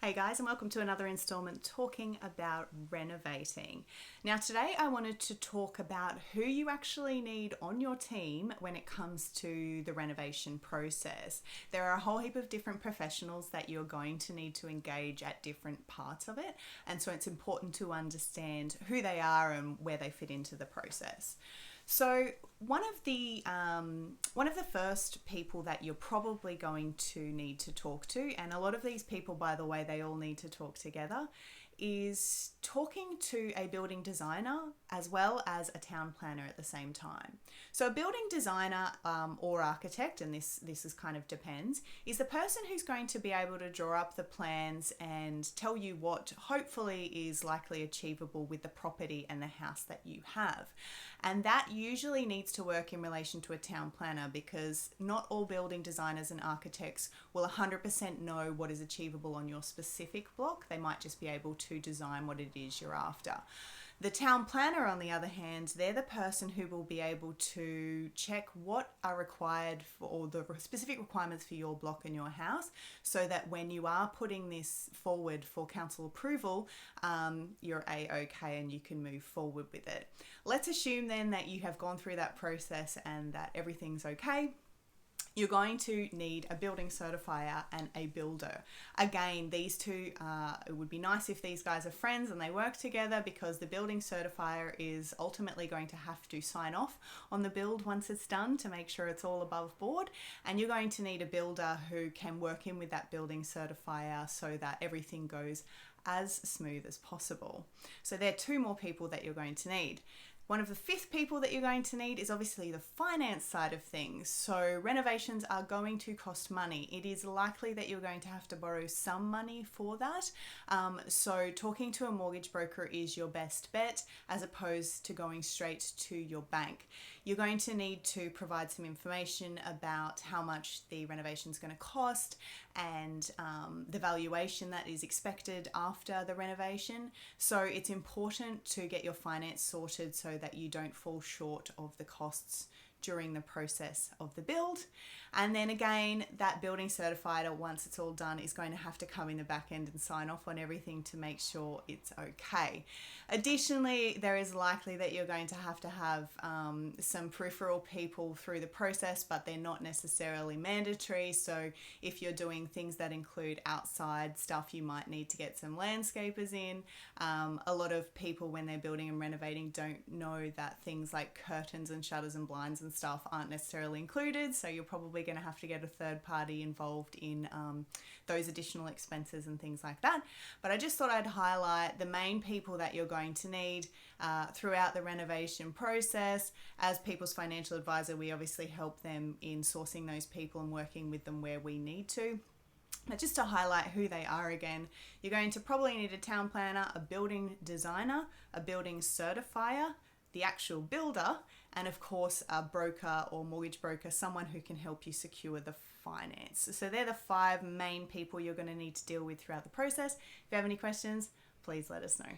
Hey guys, and welcome to another installment talking about renovating. Now today I wanted to talk about who you actually need on your team when it comes to the renovation process. There are a whole heap of different professionals that you're going to need to engage at different parts of it, and so it's important to understand who they are and where they fit into the process. So one of the first people that you're probably going to need to talk to, and a lot of these people, by the way, they all need to talk together, is talking to a building designer as well as a town planner at the same time. So a building designer or architect, and this is kind of depends, is the person who's going to be able to draw up the plans and tell you what hopefully is likely achievable with the property and the house that you have. And that usually needs to work in relation to a town planner, because not all building designers and architects will 100% know what is achievable on your specific block. They might just be able to design what it is you're after. The town planner, on the other hand, they're the person who will be able to check what are required for, or the specific requirements for your block and your house, so that when you are putting this forward for council approval, you're A-OK and you can move forward with it. Let's assume then that you have gone through that process and that everything's okay. You're going to need a building certifier and a builder. Again, these two, it would be nice if these guys are friends and they work together, because the building certifier is ultimately going to have to sign off on the build once it's done to make sure it's all above board. And you're going to need a builder who can work in with that building certifier so that everything goes as smooth as possible. So there are two more people that you're going to need. One of the fifth people that you're going to need is obviously the finance side of things. So renovations are going to cost money. It is likely that you're going to have to borrow some money for that. So talking to a mortgage broker is your best bet, as opposed to going straight to your bank. You're going to need to provide some information about how much the renovation is going to cost and the valuation that is expected after the renovation. So it's important to get your finance sorted so that you don't fall short of the costs during the process of the build. And then again, that building certifier, once it's all done, is going to have to come in the back end and sign off on everything to make sure it's okay. Additionally, there is likely that you're going to have some peripheral people through the process, but they're not necessarily mandatory. So if you're doing things that include outside stuff, you might need to get some landscapers in. A lot of people, when they're building and renovating, don't know that things like curtains and shutters and blinds and stuff aren't necessarily included, so you're probably going to have to get a third party involved in those additional expenses and things like that. But I just thought I'd highlight the main people that you're going to need throughout the renovation process. As people's financial advisor, we obviously help them in sourcing those people and working with them where we need to. But just to highlight who they are again, you're going to probably need a town planner, a building designer, a building certifier, the actual builder, and of course a broker or mortgage broker, someone who can help you secure the finance. So they're the five main people you're going to need to deal with throughout the process. If you have any questions, please let us know.